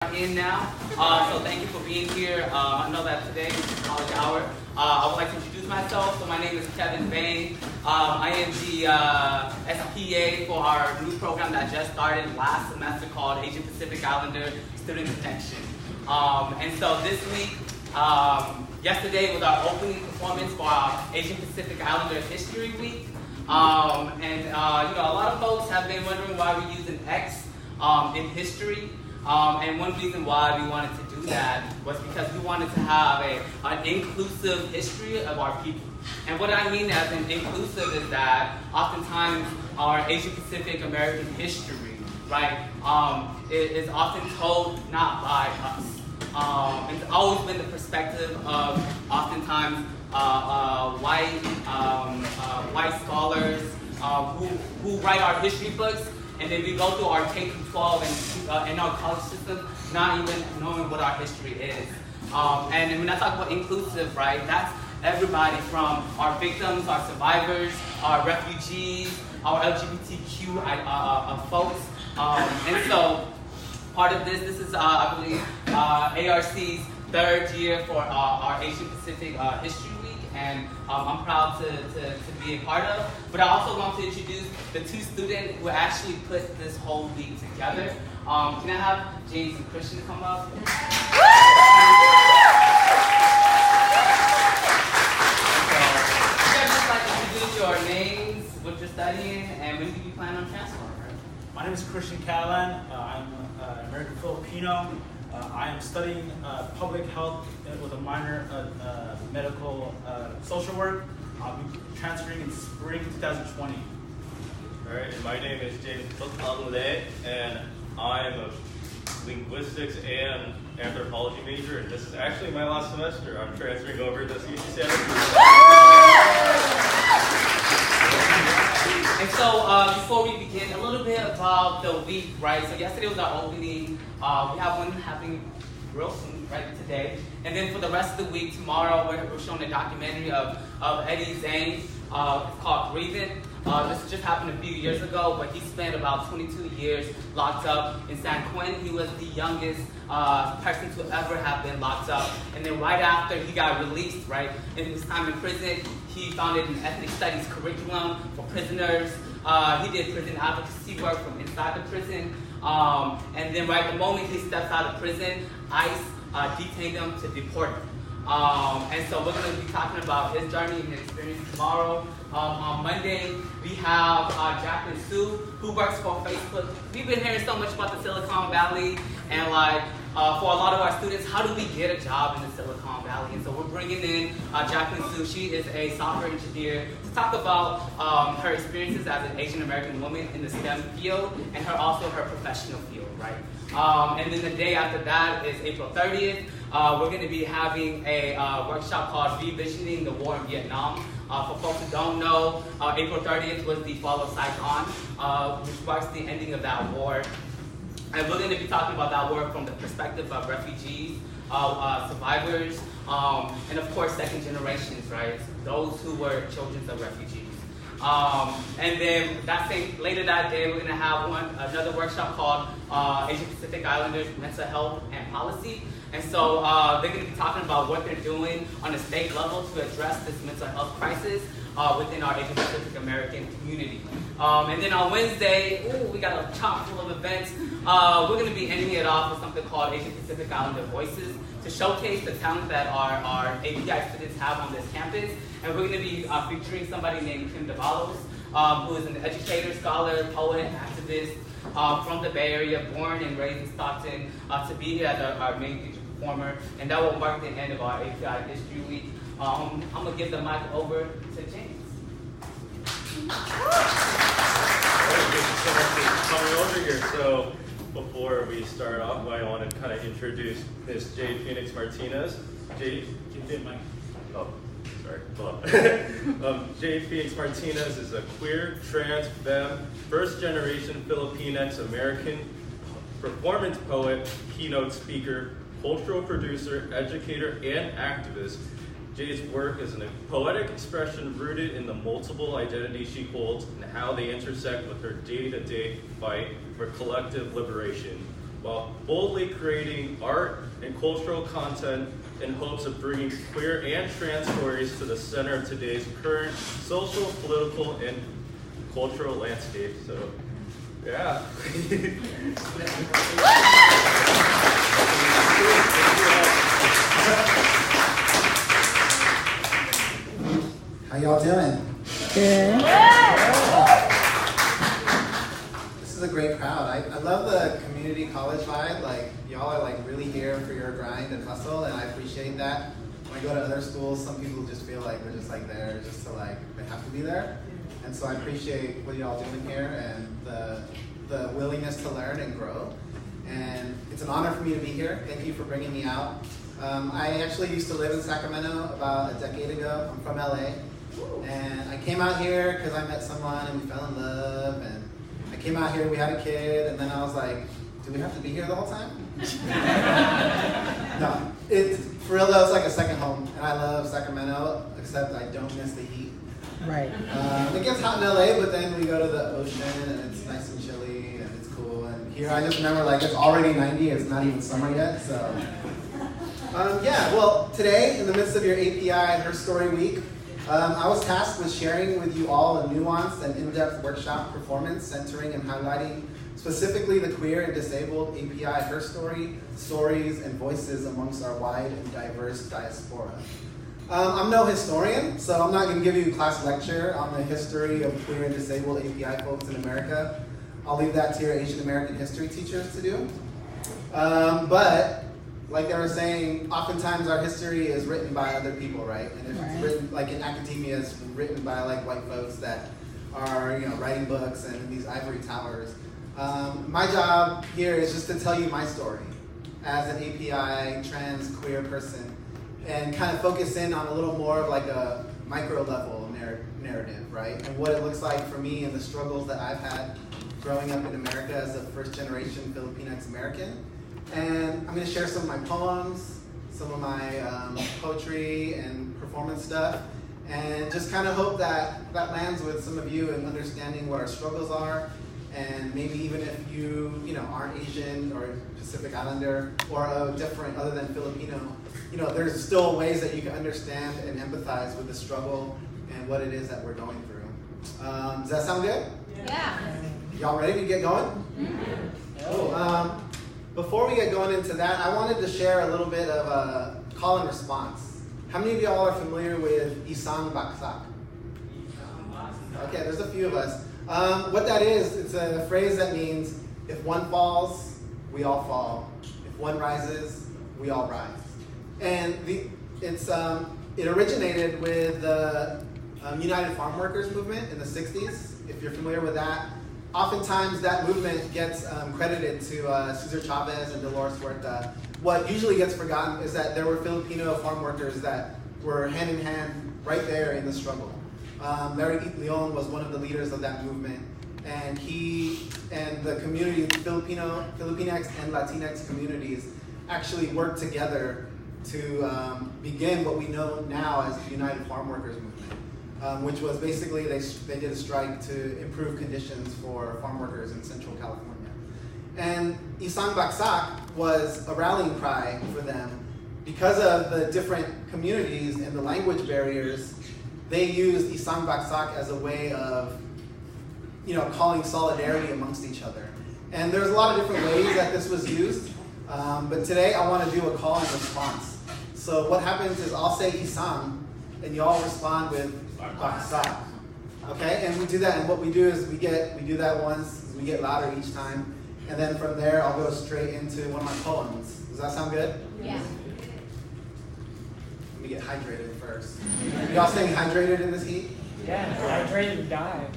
In now. So thank you for being here. I know that today is college hour. I would like to introduce myself. So my name is Kevin Bain. I am the SPA for our new program that just started last semester called Asian Pacific Islander Student Connection. And so this week, yesterday was our opening performance for our Asian Pacific Islander History Week. A lot of folks have been wondering why we use an X in history. And one reason why we wanted to do that was because we wanted to have an inclusive history of our people. And what I mean as an inclusive is that oftentimes our Asian Pacific American history, right, is often told not by us. It's always been the perspective of oftentimes white scholars who write our history books. And then we go through our K-12 and our college system, not even knowing what our history is. And when I talk about inclusive, right, that's everybody from our victims, our survivors, our refugees, our LGBTQ folks. And so part of this is, I believe, ARC's third year for our Asian Pacific History Week. And I'm proud to be a part of. But I also want to introduce the two students who actually put this whole week together. Can I have James and Christian come up? So, you guys just like to introduce your names, what you're studying, and when do you plan on transferring? My name is Christian Catalan. I'm an American Filipino. I am studying public health with a minor medical social work. I'll be transferring in spring 2020. All right, and my name is James Alule, and I'm a linguistics and anthropology major, and this is actually my last semester. I'm transferring over to UC Santa Cruz. And so before we begin, a little bit about the week, right? So yesterday was our opening. We have one happening real soon, right, today. And then for the rest of the week, tomorrow, we're showing a documentary of Eddie Zane. It's called Breathing. This just happened a few years ago, but he spent about 22 years locked up in San Quentin. He was the youngest person to ever have been locked up. And then right after he got released, right, in his time in prison, he founded an ethnic studies curriculum for prisoners. He did prison advocacy work from inside the prison. And then right the moment he steps out of prison, ICE detained him to deport him. And so we're going to be talking about his journey and his experience tomorrow. On Monday, we have Jacqueline Sue, who works for Facebook. We've been hearing so much about the Silicon Valley, and for a lot of our students, how do we get a job in the Silicon Valley? And so we're bringing in Jacqueline Sue. She is a software engineer to talk about her experiences as an Asian American woman in the STEM field, and also her professional field, right? And then the day after that is April 30th. We're going to be having a workshop called Revisioning the War in Vietnam. For folks who don't know, April 30th was the fall of Saigon, which marks the ending of that war. And we're going to be talking about that war from the perspective of refugees, survivors, and of course second generations, right? Those who were children of refugees. And then later that day, we're going to have another workshop called Asian Pacific Islanders Mental Health and Policy. And so they're going to be talking about what they're doing on a state level to address this mental health crisis within our Asian Pacific American community. And then on Wednesday, we got a chock full of events. We're going to be ending it off with something called Asian Pacific Islander Voices to showcase the talent that our API students have on this campus. And we're going to be featuring somebody named Kim DeValos, who is an educator, scholar, poet, activist from the Bay Area, born and raised in Stockton, to be here as our main feature performer. And that will mark the end of our API History Week. I'm going to give the mic over to James. Thank you so much for coming over here. So before we start off, I want to kind of introduce Miss Jade Phoenix Martinez. Jade, Jade Phoenix Martinez is a queer, trans, femme, first-generation Filipinx American performance poet, keynote speaker, cultural producer, educator, and activist. Jade's work is a poetic expression rooted in the multiple identities she holds and how they intersect with her day-to-day fight for collective liberation. while boldly creating art and cultural content in hopes of bringing queer and trans stories to the center of today's current social, political, and cultural landscape. So, yeah. How y'all doing? Good. This is a great crowd. I love the community college vibe. Like, y'all are like really here for your grind and hustle, and I appreciate that. When I go to other schools, some people just feel like they're just like there just to like, they have to be there. And so I appreciate what y'all doing here and the willingness to learn and grow. And it's an honor for me to be here. Thank you for bringing me out. I actually used to live in Sacramento about a decade ago. I'm from LA. And I came out here because I met someone and we fell in love. And I came out here, we had a kid, and then I was like, do we have to be here the whole time? No, for real though, it's like a second home. And I love Sacramento, except I don't miss the heat. Right. It gets hot in LA, but then we go to the ocean and it's nice and chilly and it's cool. And here I just remember like it's already 90, it's not even summer yet, so. Yeah, well, today in the midst of your API Her Story Week, I was tasked with sharing with you all a nuanced and in-depth workshop performance centering and highlighting specifically the queer and disabled API Her Story, stories, and voices amongst our wide and diverse diaspora. I'm no historian, so I'm not going to give you a class lecture on the history of queer and disabled API folks in America. I'll leave that to your Asian American history teachers to do. But like they were saying, oftentimes our history is written by other people, right? And if it's written, like in academia, it's written by like white folks that are, writing books and in these ivory towers. My job here is just to tell you my story as an API trans queer person and kind of focus in on a little more of like a micro level narrative, right? And what it looks like for me and the struggles that I've had growing up in America as a first generation Filipinx American. And I'm going to share some of my poems, some of my poetry and performance stuff, and just kind of hope that that lands with some of you in understanding what our struggles are, and maybe even if you aren't Asian or Pacific Islander or different other than Filipino, there's still ways that you can understand and empathize with the struggle and what it is that we're going through. Does that sound good? Yeah. Y'all ready to get going? Mm-hmm. Cool. Before we get going into that, I wanted to share a little bit of a call and response. How many of y'all are familiar with Isang Baksak? Okay, there's a few of us. What that is, it's a phrase that means if one falls, we all fall. If one rises, we all rise. And it originated with the United Farm Workers movement in the 60s, if you're familiar with that. Oftentimes that movement gets credited to Cesar Chavez and Dolores Huerta. What usually gets forgotten is that there were Filipino farm workers that were hand in hand right there in the struggle. Larry Leon was one of the leaders of that movement, and he and the community, Filipinx and Latinx communities actually worked together to begin what we know now as the United Farm Workers movement. Which was basically they did a strike to improve conditions for farm workers in Central California. And Isang Baksak was a rallying cry for them. Because of the different communities and the language barriers, they used Isang Baksak as a way of calling solidarity amongst each other. And there's a lot of different ways that this was used, but today I want to do a call and response. So what happens is I'll say Isang, and y'all respond with Baksak. Okay, and we do that, and what we do is we do that once, we get louder each time, and then from there I'll go straight into one of my poems. Does that sound good? Yeah. Let me get hydrated first. Y'all staying hydrated in this heat? Yeah, hydrated and die.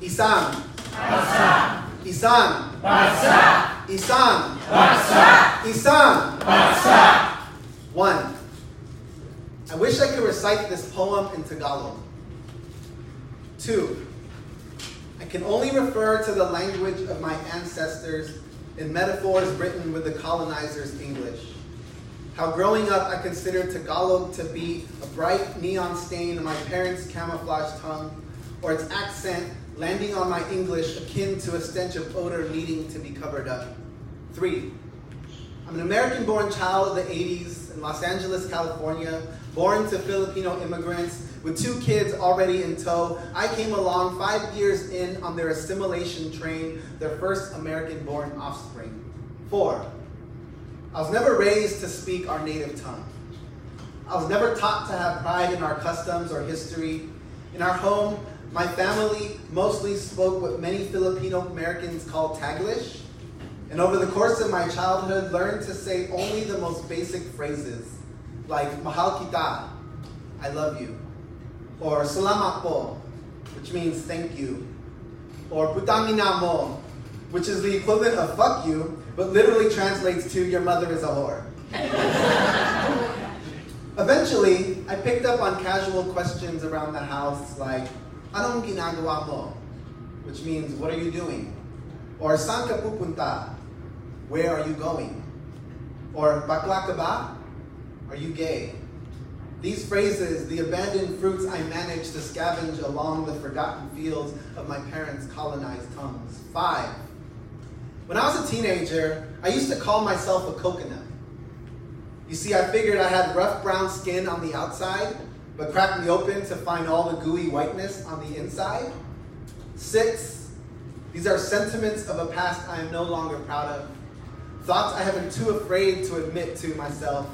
Isang. Baksak. Isang. Baksak. Isang. Baksak. Isang. Baksak. 1. I wish I could recite this poem in Tagalog. 2. I can only refer to the language of my ancestors in metaphors written with the colonizers' English. How growing up I considered Tagalog to be a bright neon stain on my parents' camouflage tongue, or its accent landing on my English akin to a stench of odor needing to be covered up. 3, I'm an American-born child of the 80s in Los Angeles, California, born to Filipino immigrants with 2 kids already in tow. I came along 5 years in on their assimilation train, their first American-born offspring. 4, I was never raised to speak our native tongue. I was never taught to have pride in our customs or history. In our home, my family mostly spoke what many Filipino Americans call Taglish, and over the course of my childhood, learned to say only the most basic phrases, like mahal kita, I love you, or salamat po, which means thank you, or putang ina mo, which is the equivalent of fuck you, but literally translates to your mother is a whore. Eventually, I picked up on casual questions around the house like, anong ginagawa mo? Which means, what are you doing? Or saan ka pupunta? Where are you going? Or bakla ka ba? Are you gay? These phrases, the abandoned fruits I managed to scavenge along the forgotten fields of my parents' colonized tongues. 5, when I was a teenager, I used to call myself a coconut. You see, I figured I had rough brown skin on the outside, but cracked me open to find all the gooey whiteness on the inside. 6, these are sentiments of a past I am no longer proud of. Thoughts I have been too afraid to admit to myself,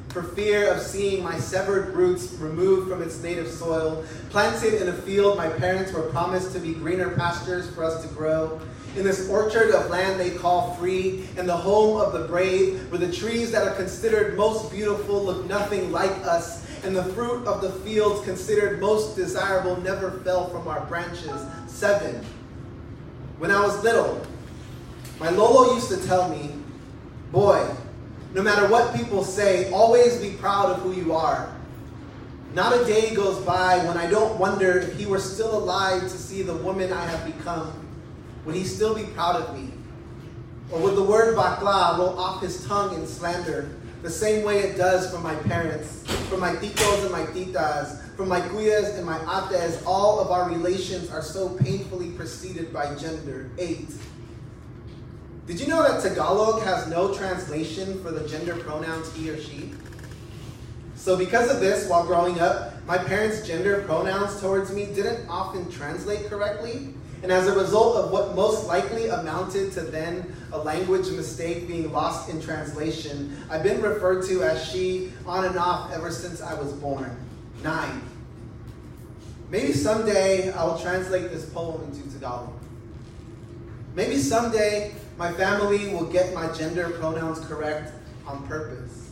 for fear of seeing my severed roots removed from its native soil, planted in a field my parents were promised to be greener pastures for us to grow, in this orchard of land they call free, and the home of the brave, where the trees that are considered most beautiful look nothing like us, and the fruit of the fields considered most desirable never fell from our branches. 7, when I was little, my Lolo used to tell me, boy, no matter what people say, always be proud of who you are. Not a day goes by when I don't wonder if he were still alive to see the woman I have become. Would he still be proud of me? Or would the word bakla roll off his tongue in slander, the same way it does from my parents, from my titos and my titas, from my kuyas and my ates? All of our relations are so painfully preceded by gender. 8, did you know that Tagalog has no translation for the gender pronouns he or she? So because of this, while growing up, my parents' gender pronouns towards me didn't often translate correctly. And as a result of what most likely amounted to then a language mistake being lost in translation, I've been referred to as she on and off ever since I was born. 9, maybe someday I will translate this poem into Tagalog. Maybe someday my family will get my gender pronouns correct on purpose.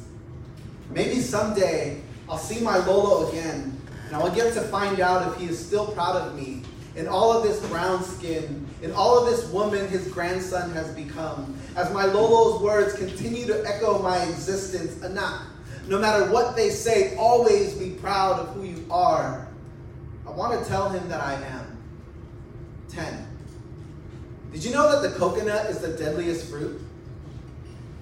Maybe someday I'll see my Lolo again, and I will get to find out if he is still proud of me, in all of this brown skin, in all of this woman his grandson has become. As my Lolo's words continue to echo my existence, Anak, no matter what they say, always be proud of who you are. I want to tell him that I am. 10, did you know that the coconut is the deadliest fruit?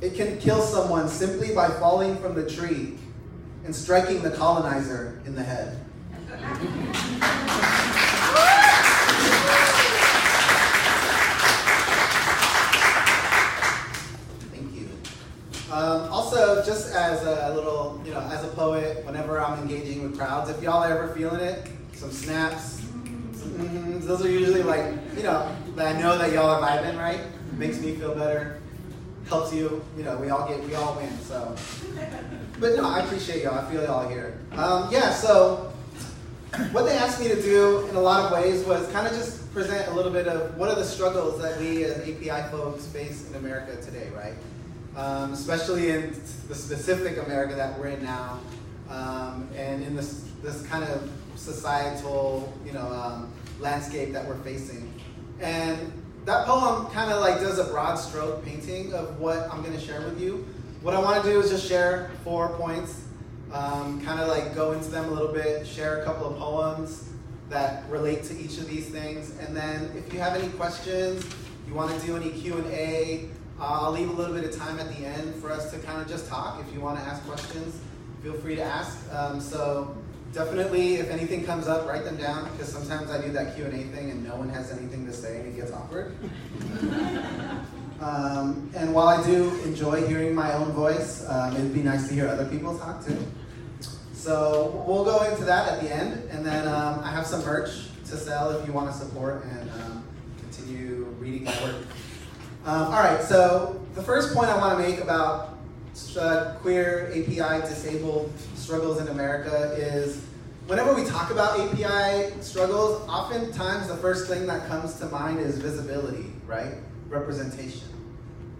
It can kill someone simply by falling from the tree and striking the colonizer in the head. Also, just as a little, as a poet, whenever I'm engaging with crowds, if y'all are ever feeling it, some snaps, some those are usually like, that I know that y'all are vibing, right? Makes me feel better, helps you, we all win, so. But no, I appreciate y'all, I feel y'all here. So what they asked me to do in a lot of ways was kind of just present a little bit of what are the struggles that we as API folks face in America today, right? Especially in the specific America that we're in now, and in this kind of societal, landscape that we're facing. And that poem kind of like does a broad stroke painting of what I'm going to share with you. What I want to do is just share 4 points, kind of like go into them a little bit, share a couple of poems that relate to each of these things, and then if you have any questions, you want to do any Q&A, I'll leave a little bit of time at the end for us to kind of just talk. If you want to ask questions, feel free to ask. So Definitely, if anything comes up, write them down, because sometimes I do that Q&A thing and no one has anything to say and it gets awkward. And while I do enjoy hearing my own voice, it'd be nice to hear other people talk too. So we'll go into that at the end, and then I have some merch to sell if you want to support and continue reading my work. All right, so the first point I want to make about queer, API, disabled struggles in America is whenever we talk about API struggles, oftentimes the first thing that comes to mind is visibility, right? Representation.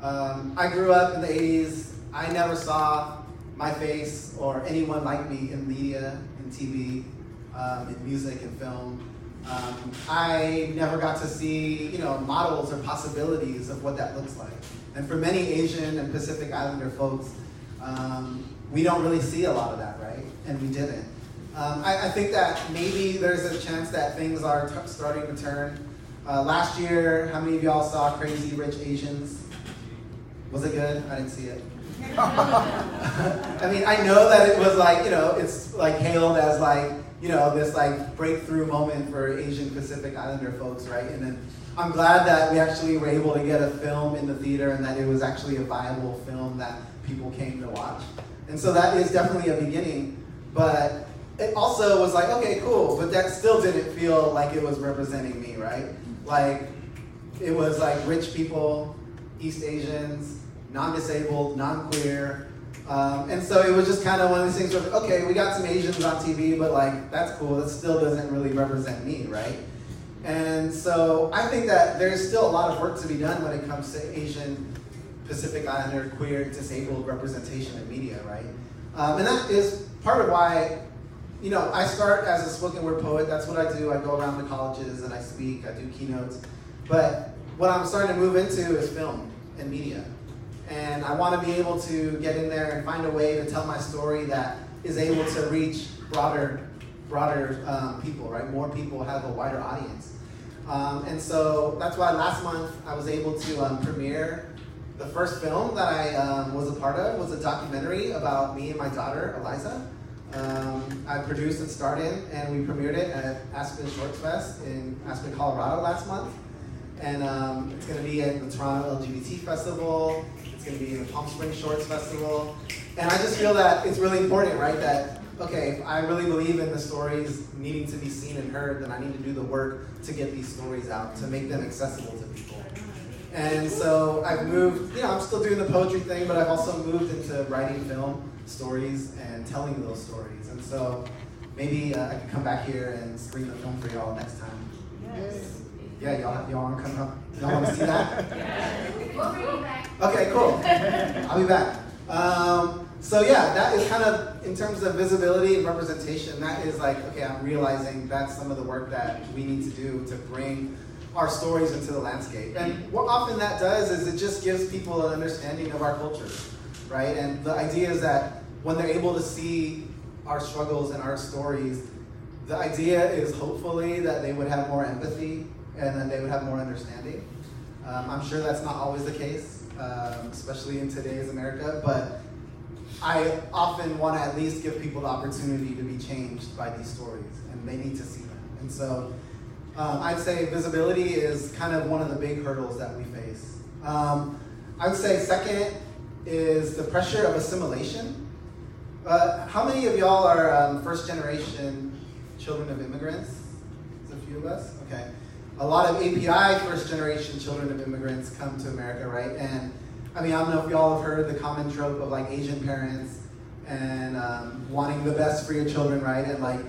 I grew up in the 80s. I never saw my face or anyone like me in media, in TV, in music and film. I never got to see, models or possibilities of what that looks like. And for many Asian and Pacific Islander folks, we don't really see a lot of that, right? And we didn't. I think that maybe there's a chance that things are starting to turn. Last year, how many of y'all saw Crazy Rich Asians? Was it good? I didn't see it. I mean, I know that it was like, it's like hailed as like, this like breakthrough moment for Asian Pacific Islander folks, right? And then I'm glad that we actually were able to get a film in the theater and that it was actually a viable film that people came to watch. And so that is definitely a beginning, but it also was like, okay, cool, but that still didn't feel like it was representing me, right? Like, it was like rich people, East Asians, non-disabled, non-queer, and so it was just kind of one of these things where, okay, we got some Asians on TV, but like, that's cool, that still doesn't really represent me, right? And so I think that there's still a lot of work to be done when it comes to Asian, Pacific Islander, queer, disabled representation in media, right? And that is part of why, I start as a spoken word poet. That's what I do. I go around to colleges and I speak, I do keynotes. But what I'm starting to move into is film and media. And I want to be able to get in there and find a way to tell my story that is able to reach broader people, right? More people, have a wider audience. And so that's why last month I was able to premiere the first film that I was a part of. Was a documentary about me and my daughter, Eliza. I produced and starred in, and we premiered it at Aspen Shorts Fest in Aspen, Colorado last month. And it's going to be at the Toronto LGBT Festival. It's going to be in the Palm Springs Shorts Festival. And I just feel that it's really important, right? That, okay, if I really believe in the stories needing to be seen and heard, then I need to do the work to get these stories out, to make them accessible to people. And so I've moved, I'm still doing the poetry thing, but I've also moved into writing film stories and telling those stories. And so maybe I can come back here and screen the film for y'all next time. Yes. Yeah, y'all want to come up? Y'all want to see that? Yes. We'll bring you back. Okay, cool. I'll be back. So yeah, that is kind of, in terms of visibility and representation, that is like, okay, I'm realizing that's some of the work that we need to do to bring our stories into the landscape. And what often that does is it just gives people an understanding of our culture, right? And the idea is that when they're able to see our struggles and our stories, the idea is hopefully that they would have more empathy and then they would have more understanding. I'm sure that's not always the case, especially in today's America, but I often want to at least give people the opportunity to be changed by these stories, and they need to see them. And so I'd say visibility is kind of one of the big hurdles that we face. I would say second is the pressure of assimilation. How many of y'all are first generation children of immigrants? There's a few of us? Okay. A lot of API first generation children of immigrants come to America, right? And I mean, I don't know if y'all have heard the common trope of like Asian parents and wanting the best for your children, right? And like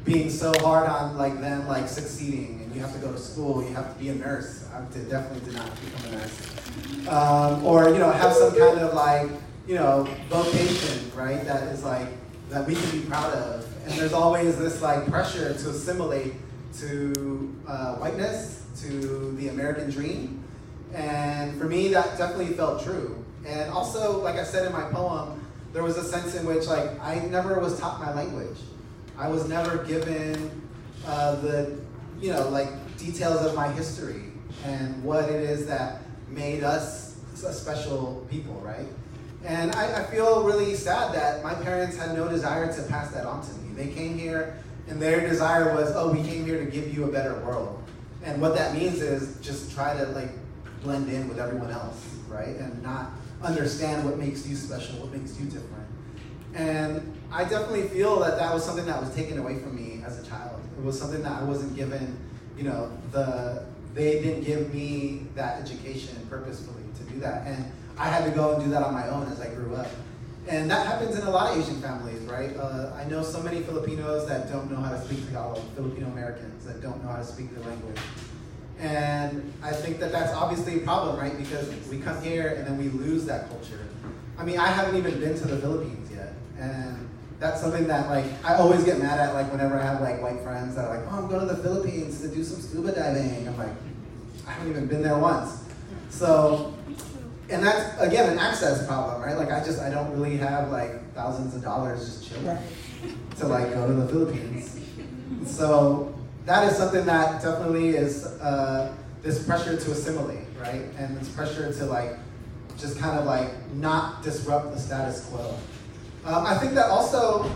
being so hard on like them like succeeding, and you have to go to school, you have to be a nurse. I definitely did not become a nurse. Or have some kind of like vocation, right? That is like that we can be proud of. And there's always this like pressure to assimilate to whiteness, to the American dream. And for me, that definitely felt true. And also, like I said in my poem, there was a sense in which like I never was taught my language. I was never given the details of my history and what it is that made us a special people, right? And I feel really sad that my parents had no desire to pass that on to me. They came here and their desire was, oh, we came here to give you a better world. And what that means is just try to like blend in with everyone else, right? And not understand what makes you special, what makes you different. And I definitely feel that that was something that was taken away from me as a child. It was something that I wasn't given, you know, they didn't give me that education purposefully to do that. And I had to go and do that on my own as I grew up. And that happens in a lot of Asian families, right? I know so many Filipinos that don't know how to speak Tagalog, Filipino Americans that don't know how to speak their language. And I think that that's obviously a problem, right? Because we come here and then we lose that culture. I mean, I haven't even been to the Philippines yet. And that's something that like, I always get mad at like whenever I have like white friends that are like, oh, I'm going to the Philippines to do some scuba diving. I'm like, I haven't even been there once. So, and that's, again, an access problem, right? Like, I don't really have, like, thousands of dollars just chilling to, like, go to the Philippines. So that is something that definitely is this pressure to assimilate, right? And this pressure to, like, just kind of, like, not disrupt the status quo. I think that also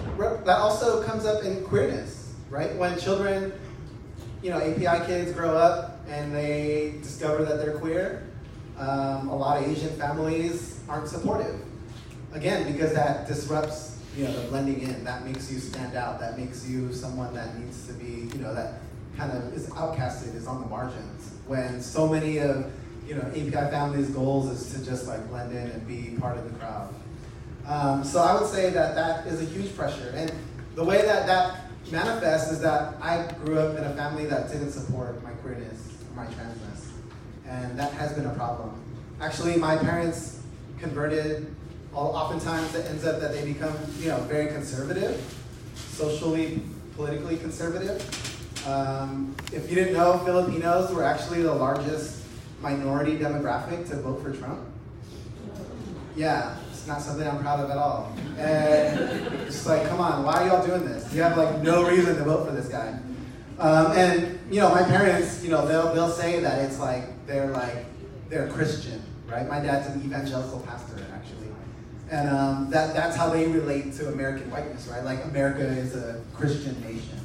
comes up in queerness, right? When children, you know, API kids grow up and they discover that they're queer, a lot of Asian families aren't supportive. Again, because that disrupts, you know, the blending in. That makes you stand out. That makes you someone that needs to be, you know, that kind of is outcasted, is on the margins. When so many of, you know, API families' goals is to just like blend in and be part of the crowd. So I would say that that is a huge pressure. And the way that that manifests is that I grew up in a family that didn't support my queerness, my transness. And that has been a problem. Actually, my parents converted. Oftentimes it ends up that they become, you know, very conservative, socially, politically conservative. If you didn't know, Filipinos were actually the largest minority demographic to vote for Trump. Yeah, it's not something I'm proud of at all. And it's like, come on, why are y'all doing this? You have like no reason to vote for this guy. And you know, my parents, you know, they'll say that it's like they're Christian, right? My dad's an evangelical pastor, actually, and that's how they relate to American whiteness, right? Like America is a Christian nation,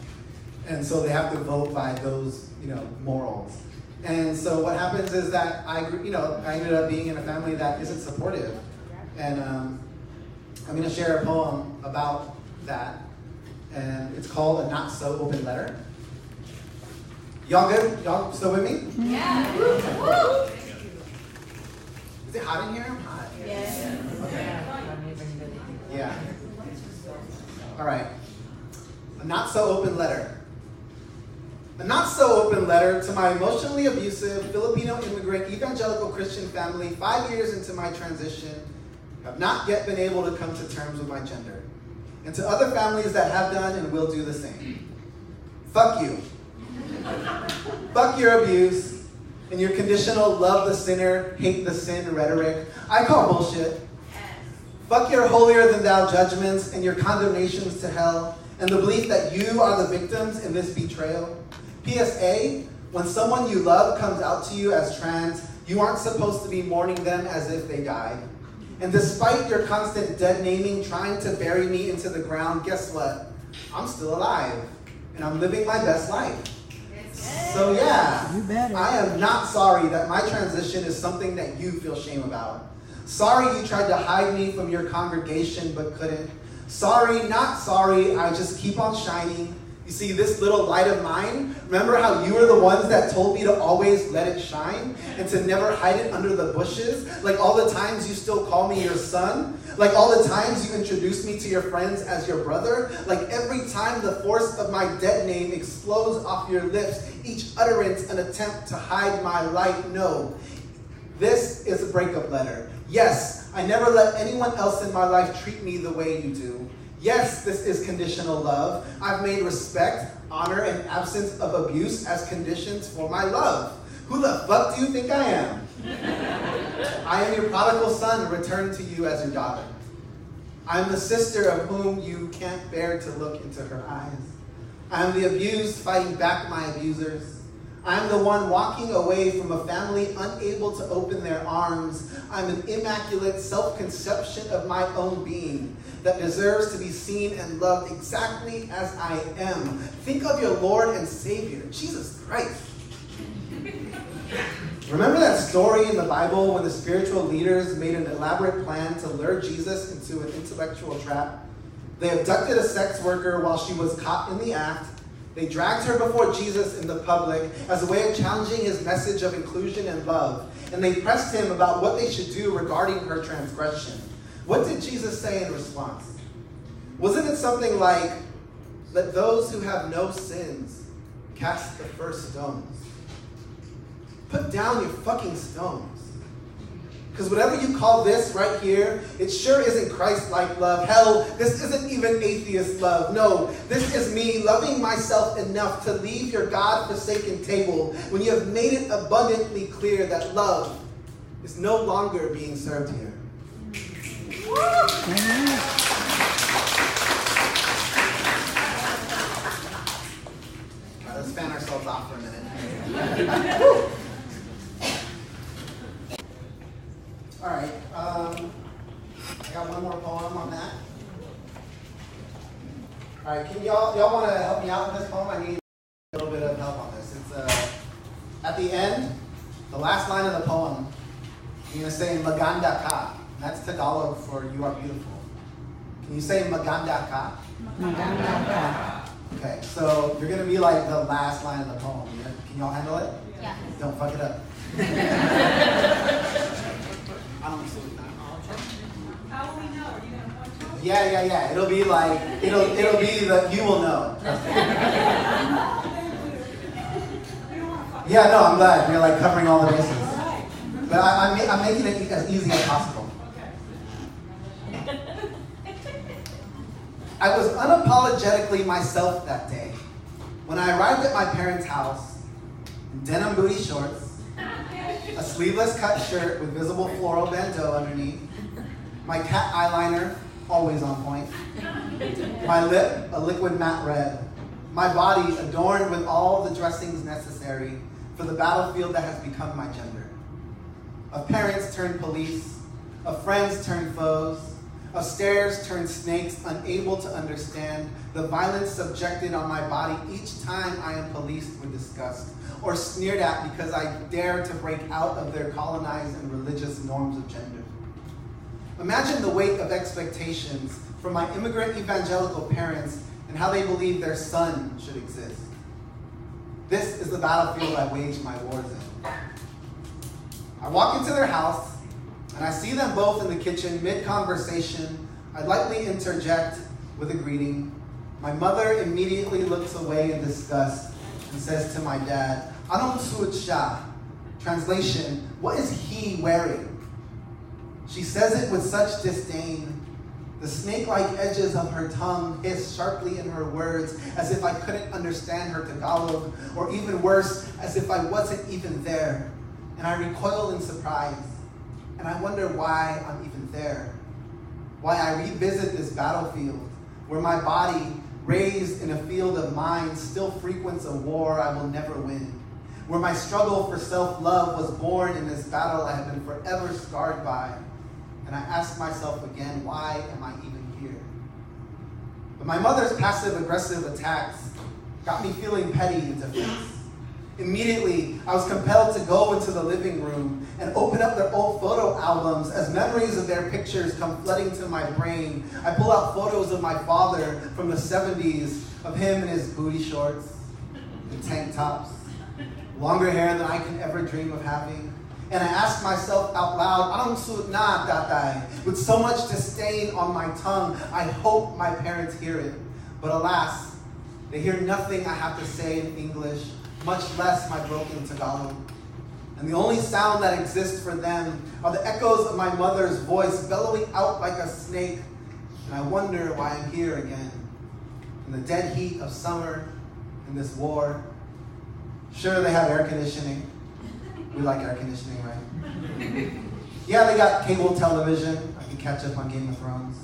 and so they have to vote by those, you know, morals. And so what happens is that I ended up being in a family that isn't supportive, and I'm going to share a poem about that, and it's called A Not So Open Letter. Y'all good? Y'all still with me? Yeah. Woo. Is it hot in here? I'm hot. Yes. Okay. Yeah. All right. A not so open letter. A not so open letter to my emotionally abusive Filipino immigrant evangelical Christian family 5 years into my transition. Have not yet been able to come to terms with my gender. And to other families that have done and will do the same. Fuck you. Fuck your abuse and your conditional love the sinner, hate the sin rhetoric. I call bullshit. Fuck your holier than thou judgments and your condemnations to hell and the belief that you are the victims in this betrayal. PSA, when someone you love comes out to you as trans, you aren't supposed to be mourning them as if they died. And despite your constant dead naming trying to bury me into the ground, guess what? I'm still alive and I'm living my best life. So yeah, I am not sorry that my transition is something that you feel shame about. Sorry you tried to hide me from your congregation but couldn't. Sorry, not sorry, I just keep on shining. You see, this little light of mine, remember how you were the ones that told me to always let it shine and to never hide it under the bushes? Like all the times you still call me your son? Like all the times you introduce me to your friends as your brother? Like every time the force of my dead name explodes off your lips, each utterance an attempt to hide my light? No, this is a breakup letter. Yes, I never let anyone else in my life treat me the way you do. Yes, this is conditional love. I've made respect, honor, and absence of abuse as conditions for my love. Who the fuck do you think I am? I am your prodigal son returned to you as your daughter. I'm the sister of whom you can't bear to look into her eyes. I am the abused fighting back my abusers. I'm the one walking away from a family unable to open their arms. I'm an immaculate self-conception of my own being that deserves to be seen and loved exactly as I am. Think of your Lord and Savior, Jesus Christ. Remember that story in the Bible when the spiritual leaders made an elaborate plan to lure Jesus into an intellectual trap? They abducted a sex worker while she was caught in the act. They dragged her before Jesus in the public as a way of challenging his message of inclusion and love. And they pressed him about what they should do regarding her transgression. What did Jesus say in response? Wasn't it something like, "Let those who have no sins cast the first stones"? Put down your fucking stones. Because whatever you call this right here, it sure isn't Christ-like love. Hell, this isn't even atheist love. No, this is me loving myself enough to leave your God-forsaken table when you have made it abundantly clear that love is no longer being served here. All right, let's fan ourselves off for a minute. All right, I got one more poem on that. All right, can y'all want to help me out with this poem? I need a little bit of help on this. It's at the end, the last line of the poem, you're gonna say "Maganda ka." That's Tagalog for "you are beautiful." Can you say "Maganda ka"? Maganda ka. Okay, so you're gonna be like the last line of the poem. Can y'all handle it? Yeah. Don't fuck it up. I don't see it. How will we know? Are you gonna point to us? Yeah. It'll be like it'll be the you will know. Yeah, no, I'm glad you're like covering all the bases. Right. But I'm making it as easy as possible. Okay. I was unapologetically myself that day when I arrived at my parents' house in denim booty shorts, a sleeveless cut shirt with visible floral bandeau underneath, my cat eyeliner always on point, my lip a liquid matte red, my body adorned with all the dressings necessary for the battlefield that has become my gender. Of parents turned police, of friends turned foes, of stairs turned snakes, unable to understand the violence subjected on my body each time I am policed with disgust, or sneered at because I dare to break out of their colonized and religious norms of gender. Imagine the weight of expectations from my immigrant evangelical parents and how they believe their son should exist. This is the battlefield I wage my wars in. I walk into their house, and I see them both in the kitchen, mid-conversation. I lightly interject with a greeting. My mother immediately looks away in disgust and says to my dad, "Anong suot siya?" Translation, "What is he wearing?" She says it with such disdain. The snake-like edges of her tongue hiss sharply in her words as if I couldn't understand her Tagalog, or even worse, as if I wasn't even there. And I recoil in surprise. And I wonder why I'm even there. Why I revisit this battlefield where my body, raised in a field of mine, still frequents a war I will never win. Where my struggle for self-love was born in this battle I have been forever scarred by. And I ask myself again, why am I even here? But my mother's passive-aggressive attacks got me feeling petty and defense. Immediately, I was compelled to go into the living room and open up their old photo albums as memories of their pictures come flooding to my brain. I pull out photos of my father from the 70s, of him in his booty shorts and tank tops, longer hair than I could ever dream of having. And I ask myself out loud, "Anong suot na, tatay?" with so much disdain on my tongue. I hope my parents hear it. But alas, they hear nothing I have to say in English, much less my broken Tagalog. And the only sound that exists for them are the echoes of my mother's voice bellowing out like a snake. And I wonder why I'm here again, in the dead heat of summer, in this war. Sure, they have air conditioning. We like air conditioning, right? Yeah, they got cable television. I can catch up on Game of Thrones.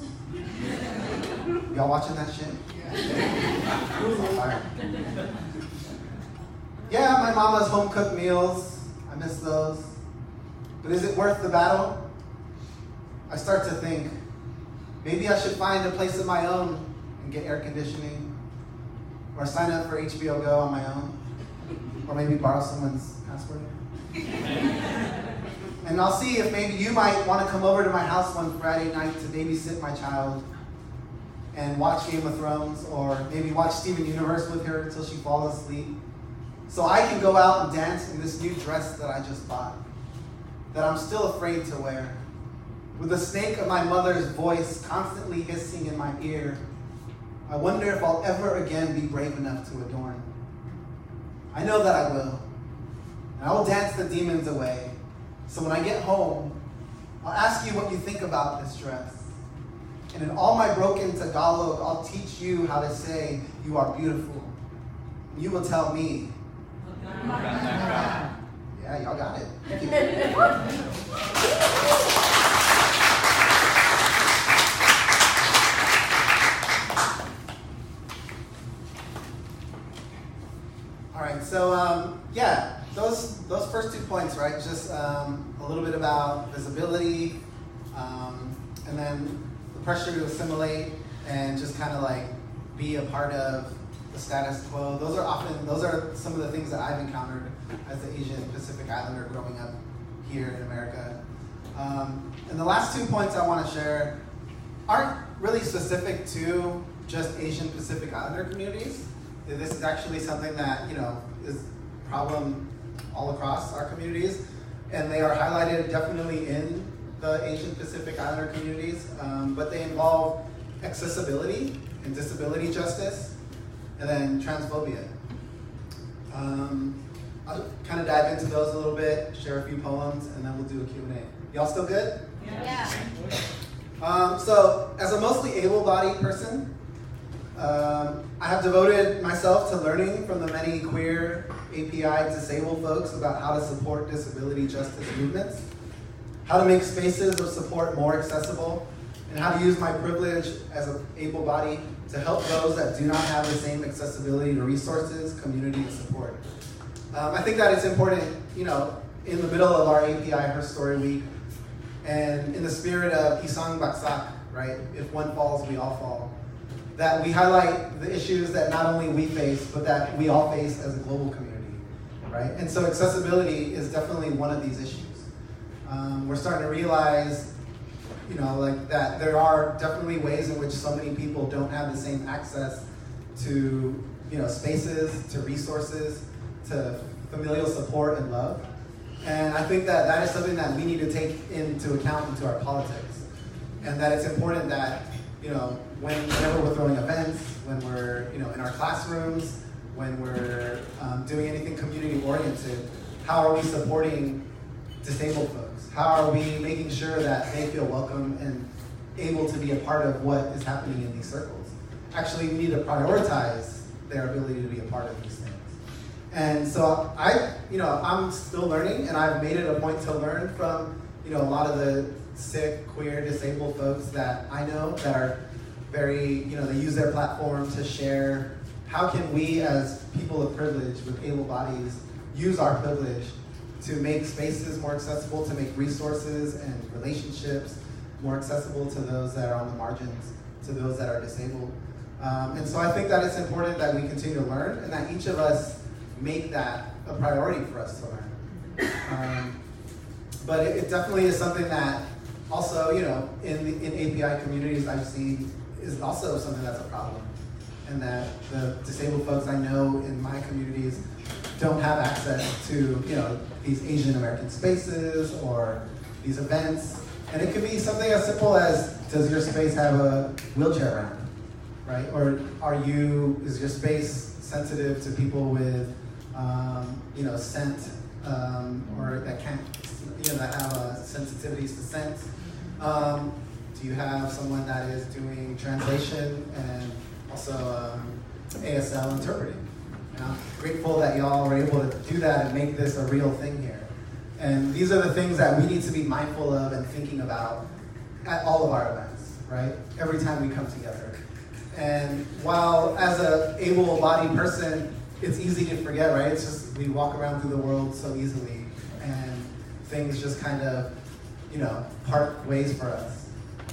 Y'all watching that shit? It's on fire. Yeah, my mama's home-cooked meals, I miss those. But is it worth the battle? I start to think, maybe I should find a place of my own and get air conditioning, or sign up for HBO Go on my own, or maybe borrow someone's password. And I'll see if maybe you might want to come over to my house one Friday night to babysit my child and watch Game of Thrones, or maybe watch Steven Universe with her until she falls asleep, so I can go out and dance in this new dress that I just bought, that I'm still afraid to wear, with the snake of my mother's voice constantly hissing in my ear. I wonder if I'll ever again be brave enough to adorn. I know that I will, and I will dance the demons away. So when I get home, I'll ask you what you think about this dress. And in all my broken Tagalog, I'll teach you how to say you are beautiful. You will tell me. Yeah, y'all got it. Thank you. All right, so yeah, those first 2 points, right? Just a little bit about visibility, and then the pressure to assimilate and just kind of like be a part of the status quo. Those are some of the things that I've encountered as the Asian Pacific Islander growing up here in America. And the last 2 points I want to share aren't really specific to just Asian Pacific Islander communities. This is actually something that, is a problem all across our communities, and they are highlighted definitely in the Asian Pacific Islander communities, but they involve accessibility and disability justice, and then transphobia. I'll kind of dive into those a little bit, share a few poems, and then we'll do a Q&A. Y'all still good? Yeah. So, as a mostly able-bodied person, I have devoted myself to learning from the many queer API disabled folks about how to support disability justice movements, how to make spaces of support more accessible, and how to use my privilege as an able-bodied to help those that do not have the same accessibility to resources, community, and support. I think that it's important, in the middle of our API Her Story Week, and in the spirit of Isang Baksak, right? If one falls, we all fall. That we highlight the issues that not only we face, but that we all face as a global community, right? And so accessibility is definitely one of these issues. We're starting to realize, that there are definitely ways in which so many people don't have the same access to, spaces, to resources, to familial support and love. And I think that that is something that we need to take into account into our politics. And that it's important that, whenever we're throwing events, when we're, in our classrooms, when we're doing anything community-oriented, how are we supporting disabled folks? How are we making sure that they feel welcome and able to be a part of what is happening in these circles? Actually, we need to prioritize their ability to be a part of these things. And so I'm still learning, and I've made it a point to learn from, a lot of the sick, queer, disabled folks that I know that are very, they use their platform to share how can we as people of privilege with able bodies use our privilege to make spaces more accessible, to make resources and relationships more accessible to those that are on the margins, to those that are disabled. And so I think that it's important that we continue to learn and that each of us make that a priority for us to learn. But it definitely is something that also, in API communities I've seen is also something that's a problem. And that the disabled folks I know in my communities don't have access to, these Asian American spaces or these events. And it could be something as simple as, does your space have a wheelchair ramp, right? Or is your space sensitive to people with, scent, or that can't, that have sensitivities to scent? Do you have someone that is doing translation and also ASL interpreting? And I'm grateful that y'all were able to do that and make this a real thing here. And these are the things that we need to be mindful of and thinking about at all of our events, right? Every time we come together. And while as a able-bodied person, it's easy to forget, right? It's just, we walk around through the world so easily, and things just kind of, part ways for us.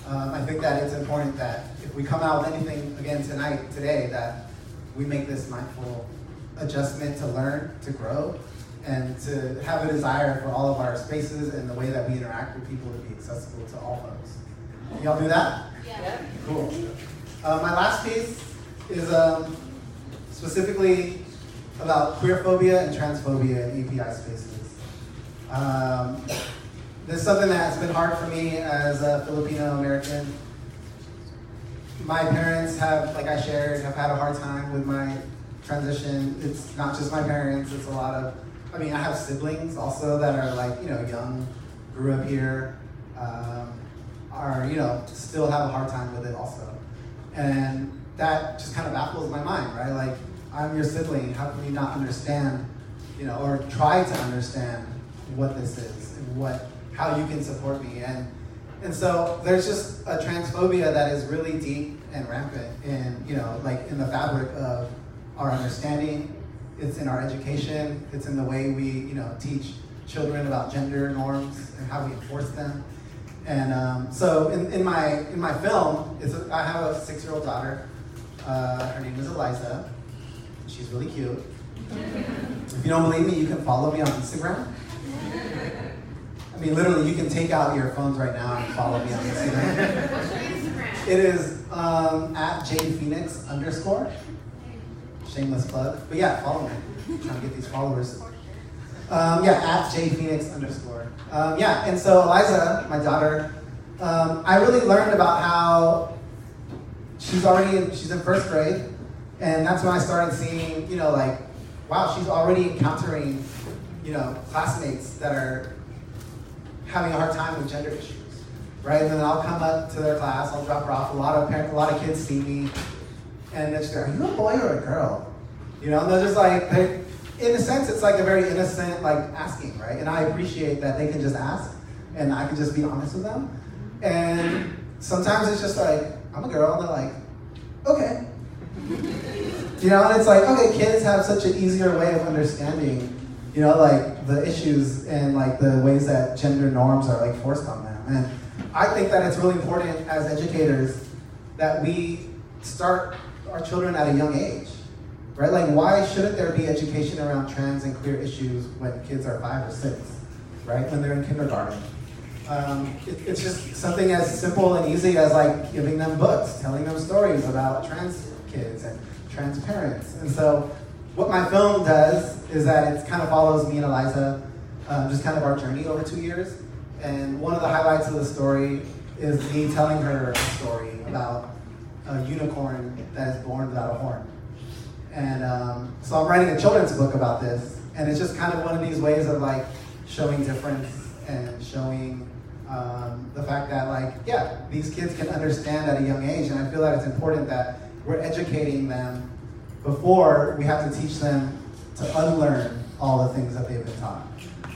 I think that it's important that if we come out with anything again today, that we make this mindful adjustment to learn, to grow, and to have a desire for all of our spaces and the way that we interact with people to be accessible to all folks. Y'all do that? Yeah. Cool. My last piece is specifically about queerphobia and transphobia in API spaces. This is something that's been hard for me as a Filipino American. My parents have, like I shared, have had a hard time with my transition. It's not just my parents, it's a lot of, I have siblings also that are young, grew up here, still have a hard time with it also. And that just kind of baffles my mind, right? Like, I'm your sibling, how can you not understand, or try to understand what this is and how you can support me? And so there's just a transphobia that is really deep and rampant in, in the fabric of our understanding. It's in our education, it's in the way we, teach children about gender norms and how we enforce them. And so in my film, I have a 6-year-old daughter. Her name is Eliza. She's really cute. If you don't believe me, you can follow me on Instagram. Literally, you can take out your phones right now and follow me on Instagram. What's your Instagram? It is at @JadePhoenix_. Shameless plug. But yeah, follow me. I'm trying to get these followers. At @JadePhoenix_. And so Eliza, my daughter, I really learned about how she's in first grade, and that's when I started seeing, wow, she's already encountering, classmates that are having a hard time with gender issues, right? And then I'll come up to their class, I'll drop her off. A lot of kids see me, and they're just like, "Are you a boy or a girl?" And they're just like, in a sense, it's like a very innocent, asking, right? And I appreciate that they can just ask, and I can just be honest with them. And sometimes it's just like, "I'm a girl," and they're like, "Okay." And it's like, okay, kids have such an easier way of understanding, the issues and the ways that gender norms are forced on them. And I think that it's really important as educators that we start our children at a young age, right? Why shouldn't there be education around trans and queer issues when kids are 5 or 6, right? When they're in kindergarten. It's just something as simple and easy as giving them books, telling them stories about trans kids and trans parents. And so what my film does is that it kind of follows me and Eliza, just kind of our journey over 2 years. And one of the highlights of the story is me telling her a story about a unicorn that is born without a horn. And so I'm writing a children's book about this, and it's just kind of one of these ways of showing difference and showing the fact that these kids can understand at a young age, and I feel that it's important that we're educating them before we have to teach them to unlearn all the things that they've been taught,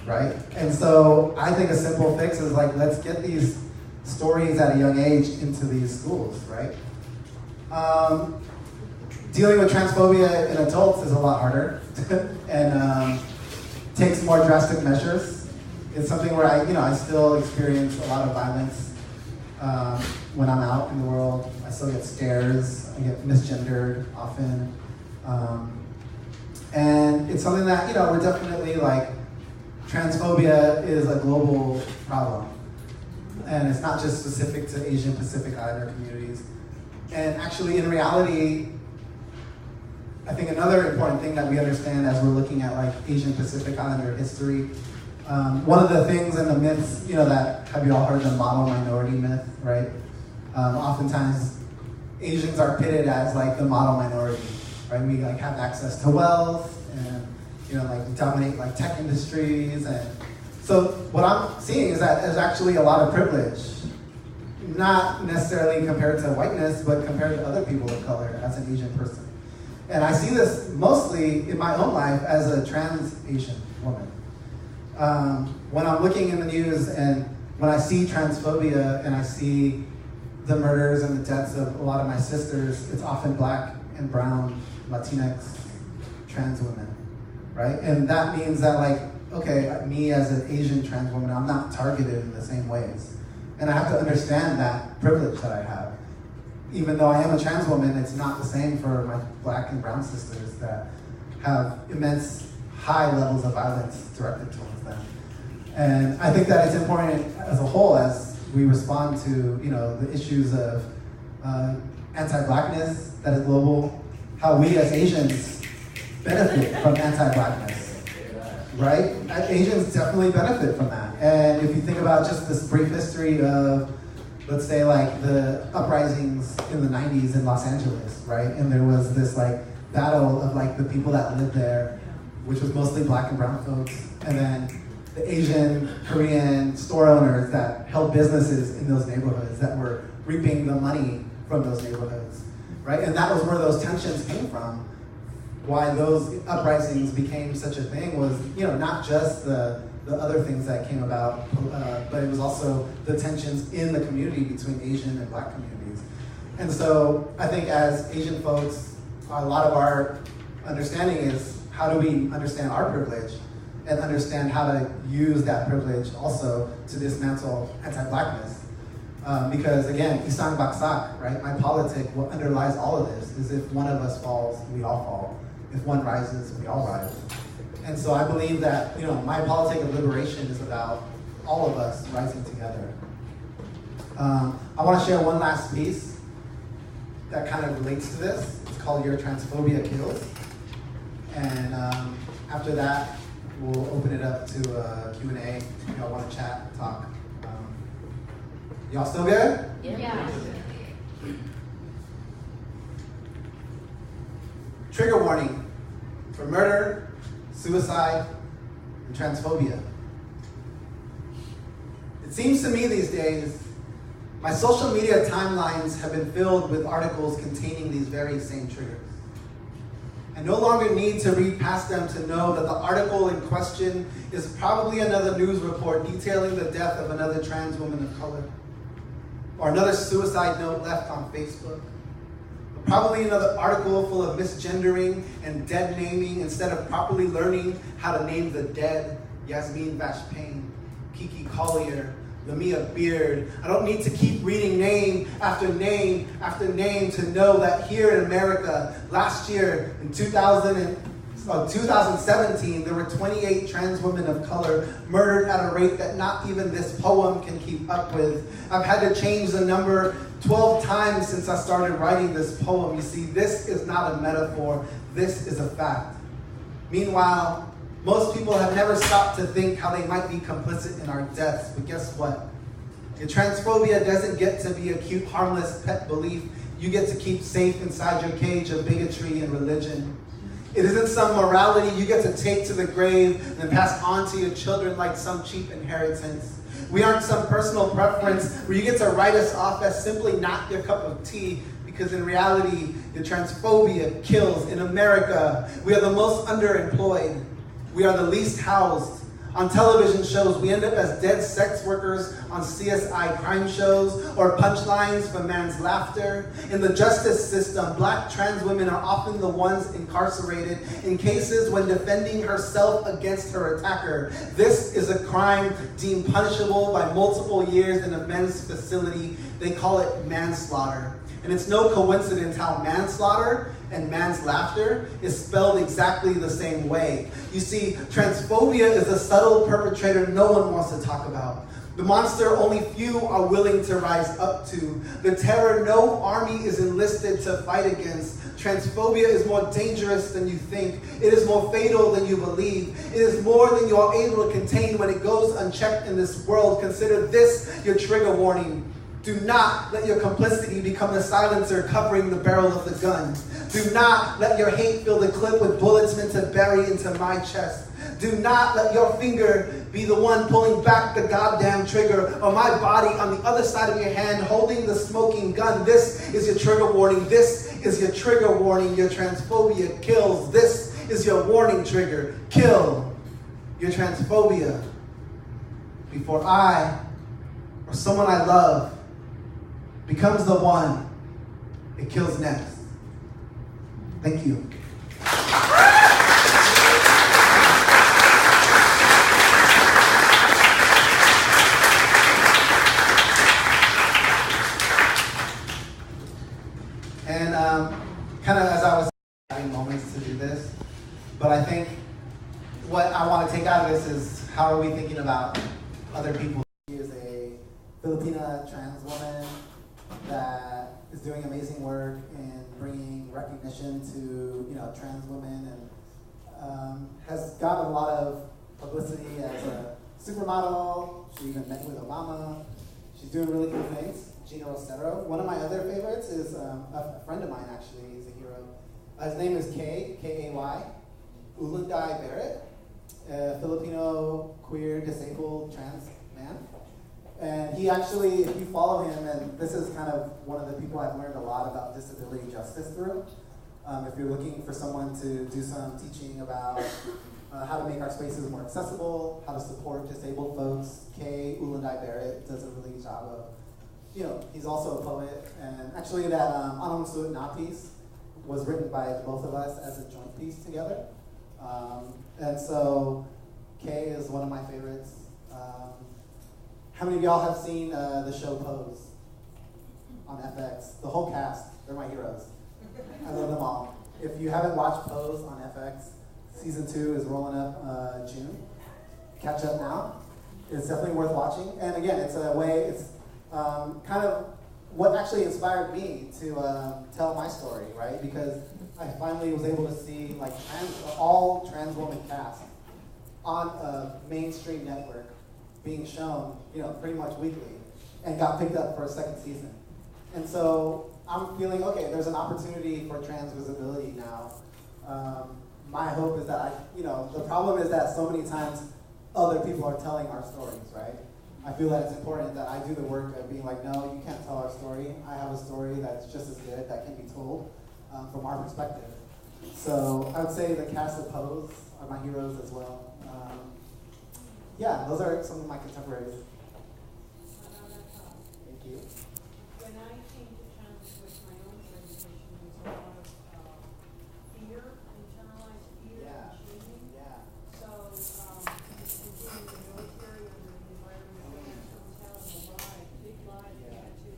right? And so I think a simple fix is let's get these stories at a young age into these schools, right? Dealing with transphobia in adults is a lot harder and takes more drastic measures. It's something where I still experience a lot of violence when I'm out in the world. I still get scares, I get misgendered often. And it's something that, we're definitely transphobia is a global problem. And it's not just specific to Asian Pacific Islander communities. And actually, in reality, I think another important thing that we understand as we're looking at Asian Pacific Islander history, one of the things and the myths, that, have you all heard the model minority myth, right? Oftentimes, Asians are pitted as the model minority, right? We have access to wealth and, we dominate tech industries. And so what I'm seeing is that there's actually a lot of privilege, not necessarily compared to whiteness, but compared to other people of color as an Asian person. And I see this mostly in my own life as a trans Asian woman. When I'm looking in the news and when I see transphobia and I see the murders and the deaths of a lot of my sisters, it's often Black and brown, Latinx, trans women, right? And that means that like, okay, me as an Asian trans woman, I'm not targeted in the same ways. And I have to understand that privilege that I have. Even though I am a trans woman, it's not the same for my black and brown sisters that have immense high levels of violence directed towards them. And I think that it's important as a whole, as we respond to, you know, the issues of anti-blackness that is global, how we as Asians benefit from anti-blackness, right? Asians definitely benefit from that. And if you think about just this brief history of, let's say like the uprisings in the 90s in Los Angeles, right? And there was this like battle of like the people that lived there, which was mostly black and brown folks, and then the Asian, Korean store owners that held businesses in those neighborhoods that were reaping the money from those neighborhoods, right? And that was where those tensions came from. Why those uprisings became such a thing was, you know, not just the other things that came about, but it was also the tensions in the community between Asian and black communities. And so I think as Asian folks, a lot of our understanding is how do we understand our privilege and understand how to use that privilege also to dismantle anti-blackness. Because again, Isang Baksak, right? My politic, what underlies all of this is if one of us falls, we all fall. If one rises, we all rise. And so I believe that, you know, my politic of liberation is about all of us rising together. I want to share one last piece that kind of relates to this. It's called Your Transphobia Kills. And after that, we'll open it up to Q&A. If y'all want to chat, talk. Y'all still good? Yeah. Trigger warning for murder, suicide, and transphobia. It seems to me these days, my social media timelines have been filled with articles containing these very same triggers. I no longer need to read past them to know that the article in question is probably another news report detailing the death of another trans woman of color, or another suicide note left on Facebook. Probably another article full of misgendering and dead naming instead of properly learning how to name the dead. Yasmin Vashpain, Kiki Collier, Lamia Beard. I don't need to keep reading name after name after name to know that here in America, last year in 2017, there were 28 trans women of color murdered at a rate that not even this poem can keep up with. I've had to change the number 12 times since I started writing this poem. You see, this is not a metaphor, this is a fact. Meanwhile, most people have never stopped to think how they might be complicit in our deaths, but guess what? Your transphobia doesn't get to be a cute, harmless pet belief. You get to keep safe inside your cage of bigotry and religion. It isn't some morality you get to take to the grave and then pass on to your children like some cheap inheritance. We aren't some personal preference where you get to write us off as simply not your cup of tea, because in reality, your transphobia kills. In America, we are the most underemployed. We are the least housed. On television shows, we end up as dead sex workers on CSI crime shows or punchlines for man's laughter. In the justice system, black trans women are often the ones incarcerated in cases when defending herself against her attacker. This is a crime deemed punishable by multiple years in a men's facility. They call it manslaughter. And it's no coincidence how manslaughter and man's laughter is spelled exactly the same way. You see, transphobia is a subtle perpetrator no one wants to talk about. The monster only few are willing to rise up to. The terror no army is enlisted to fight against. Transphobia is more dangerous than you think. It is more fatal than you believe. It is more than you are able to contain when it goes unchecked in this world. Consider this your trigger warning. Do not let your complicity become the silencer covering the barrel of the gun. Do not let your hate fill the clip with bullets meant to bury into my chest. Do not let your finger be the one pulling back the goddamn trigger, or my body on the other side of your hand holding the smoking gun. This is your trigger warning. This is your trigger warning. Your transphobia kills. This is your warning trigger. Kill your transphobia before I or someone I love becomes the one it kills next. Thank you. how are we thinking about other people? She is a Filipina trans woman that is doing amazing work in bringing recognition to trans women, and has gotten a lot of publicity as a supermodel. She even met with Obama. She's doing really cool things. Gina Rosero. One of my other favorites is a friend of mine, actually. He's a hero. His name is K-A-Y, Ulanday Barrett, a Filipino queer disabled trans man. And he actually, if you follow him, and this is kind of one of the people I've learned a lot about disability justice through. If you're looking for someone to do some teaching about how to make our spaces more accessible, how to support disabled folks, K. Ulanday Barrett does a really good job of, he's also a poet. And actually that Anong Suit Na piece was written by both of us as a joint piece together. And so Kay is one of my favorites. How many of y'all have seen the show Pose on FX? The whole cast, they're my heroes. I love them all. If you haven't watched Pose on FX, season 2 is rolling up June. Catch up now. It's definitely worth watching. And again, it's kind of what actually inspired me to tell my story, right? Because I finally was able to see all trans woman cast on a mainstream network being shown, pretty much weekly, and got picked up for a second season. And so I'm feeling, okay, there's an opportunity for trans visibility now. My hope is that the problem is that so many times other people are telling our stories, right? I feel that it's important that I do the work of being like, no, you can't tell our story. I have a story that's just as good that can be told from our perspective. So I would say the cast of Pose are my heroes as well. Yeah, those are some of my contemporaries. Thank you. When I came to terms with my own presentation, there was a lot of fear, internalized fear and shaming. Yeah. So, including the military under the environment of hotel and the lie, big lie that you had to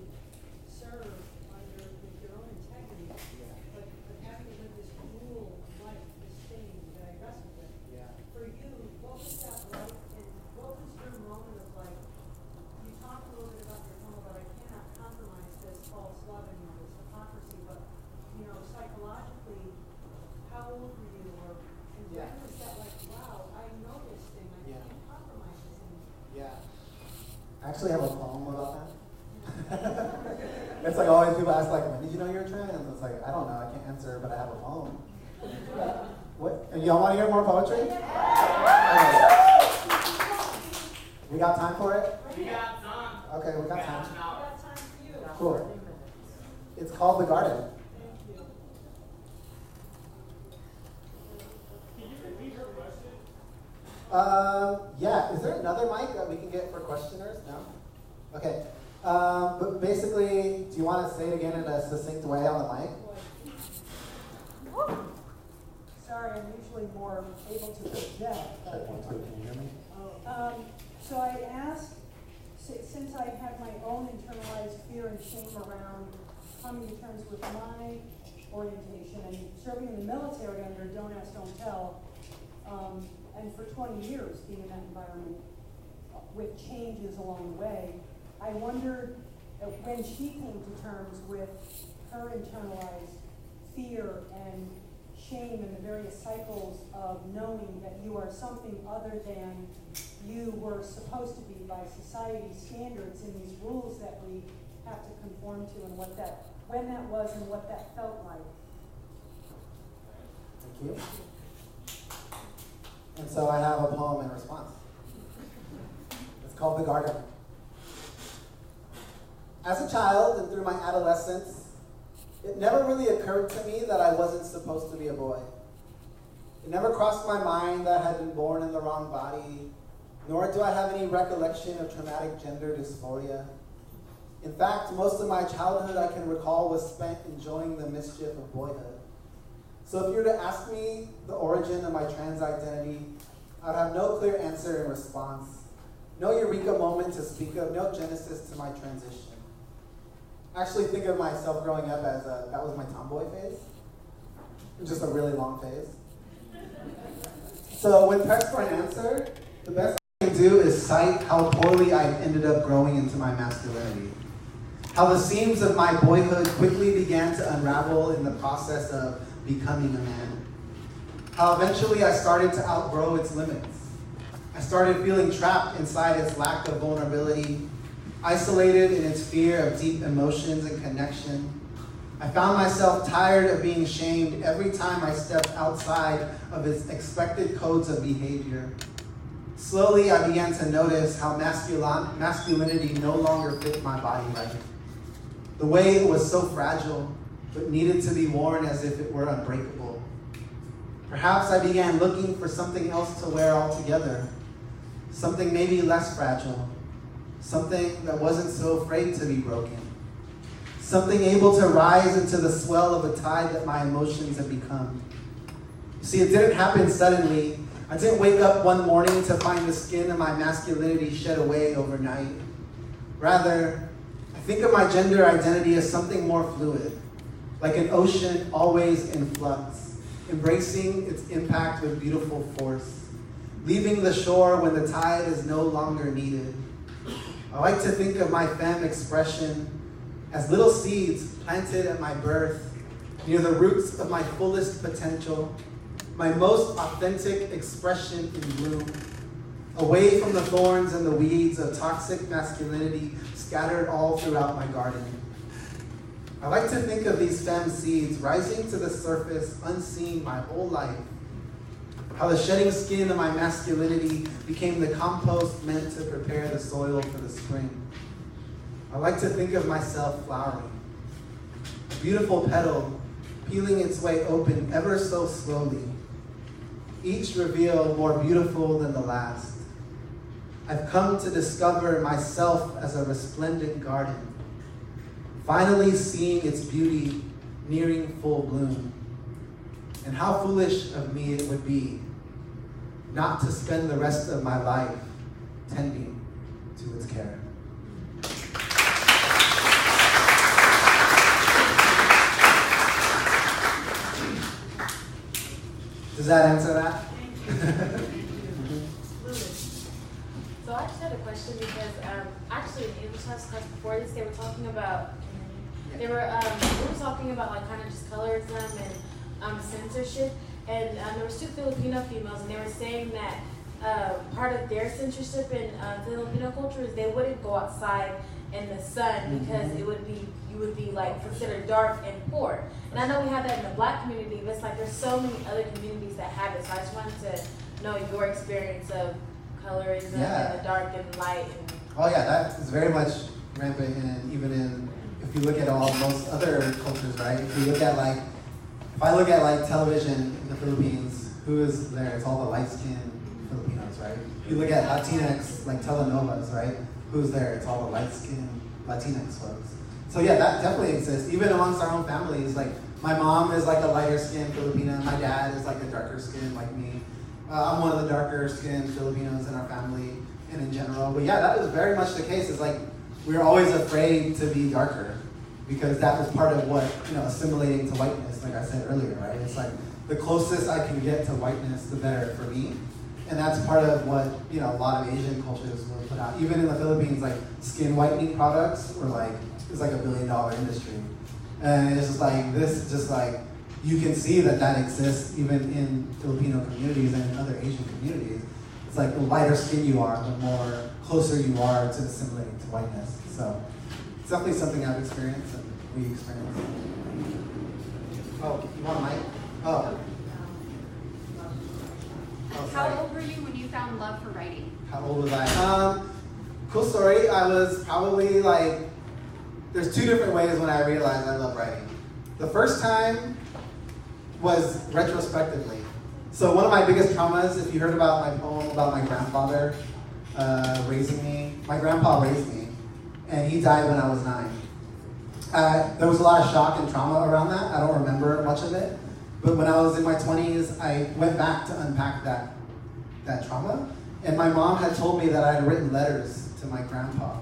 serve under with your own integrity. Yeah. But having to live this dual life, this thing that I wrestled with. Yeah. For you, what was that like? And what was your moment of like, you talked a little bit about your home, but I cannot compromise this false love anymore, this hypocrisy, but, psychologically, how old were you, and when was that like, wow, I know this thing, I can't compromise this anymore? Yeah. I actually have a poem about that. It's like always people ask when did you know you're trans? It's like, I don't know, I can't answer, but I have a poem. What? And y'all want to hear more poetry? Okay. We got time for it? We got time. Okay, we got time. I got time for you. Cool. It's called The Garden. Thank you. Can you repeat your question? Yeah, is there another mic that we can get for questioners? No? Okay. But basically, do you want to say it again in a succinct way on the mic? Sorry, I'm usually more able to project. Check 1, 2, can you hear me? So I asked, since I have my own internalized fear and shame around coming to terms with my orientation and serving in the military under Don't Ask, Don't Tell, and for 20 years being in that environment with changes along the way, I wondered when she came to terms with her internalized fear and shame and the various cycles of knowing that you are something other than you were supposed to be by society's standards and these rules that we have to conform to, and when that was and what that felt like. Thank you. And so I have a poem in response. It's called The Garden. As a child and through my adolescence, it never really occurred to me that I wasn't supposed to be a boy. It never crossed my mind that I had been born in the wrong body, nor do I have any recollection of traumatic gender dysphoria. In fact, most of my childhood I can recall was spent enjoying the mischief of boyhood. So if you were to ask me the origin of my trans identity, I'd have no clear answer in response, no eureka moment to speak of, no genesis to my transition. I actually think of myself growing up as that was my tomboy phase. Just a really long phase. So when pressed for an answer, the best way do is cite how poorly I ended up growing into my masculinity. How the seams of my boyhood quickly began to unravel in the process of becoming a man. How eventually I started to outgrow its limits. I started feeling trapped inside its lack of vulnerability, isolated in its fear of deep emotions and connection. I found myself tired of being shamed every time I stepped outside of its expected codes of behavior. Slowly, I began to notice how masculinity no longer fit my body right. The way it was so fragile, but needed to be worn as if it were unbreakable. Perhaps I began looking for something else to wear altogether. Something maybe less fragile. Something that wasn't so afraid to be broken. Something able to rise into the swell of a tide that my emotions have become. You see, it didn't happen suddenly. I didn't wake up one morning to find the skin of my masculinity shed away overnight. Rather, I think of my gender identity as something more fluid, like an ocean always in flux, embracing its impact with beautiful force, leaving the shore when the tide is no longer needed. I like to think of my femme expression as little seeds planted at my birth, near the roots of my fullest potential, my most authentic expression in bloom, away from the thorns and the weeds of toxic masculinity scattered all throughout my garden. I like to think of these femme seeds rising to the surface unseen my whole life, how the shedding skin of my masculinity became the compost meant to prepare the soil for the spring. I like to think of myself flowering, a beautiful petal peeling its way open ever so slowly, each reveal more beautiful than the last. I've come to discover myself as a resplendent garden, finally seeing its beauty nearing full bloom. And how foolish of me it would be not to spend the rest of my life tending to its care. Does that answer that? So I just had a question because actually in English class before this they were talking about we were talking about like kind of just colorism and censorship, and there was two Filipino females and they were saying that part of their censorship in Filipino culture is they wouldn't go outside in the sun because you would be like considered dark and poor. And I know we have that in the Black community, but it's like there's so many other communities that have it. So I just wanted to know your experience of colorism and the dark and light. Oh yeah, that is very much rampant if you look at most other cultures, right? If I look at like television in the Philippines, who is there? It's all the light-skinned Filipinos, right? If you look at Latinx, like telenovas, right? Who's there? It's all the light-skinned Latinx folks. So yeah, that definitely exists. Even amongst our own families, like my mom is like a lighter skinned Filipina, my dad is like a darker skin like me. I'm one of the darker skinned Filipinos in our family and in general. But yeah, that was very much the case. It's like we were always afraid to be darker because that was part of what, assimilating to whiteness, like I said earlier, right? It's like the closest I can get to whiteness, the better for me. And that's part of what, a lot of Asian cultures will put out. Even in the Philippines, like skin whitening products it's like $1 billion industry. And it's just like, you can see that exists even in Filipino communities and in other Asian communities. It's like the lighter skin you are, the more closer you are to assimilating to whiteness. So it's definitely something I've experienced and we experience. Oh, you want a mic? Oh. How old were you when you found love for writing? How old was I? Cool story. I was probably there's two different ways when I realized I love writing. The first time was retrospectively. So one of my biggest traumas, if you heard about my poem about my grandfather raising me, my grandpa raised me, and he died when I was 9. There was a lot of shock and trauma around that. I don't remember much of it. But when I was in my 20s, I went back to unpack that trauma. And my mom had told me that I had written letters to my grandpa.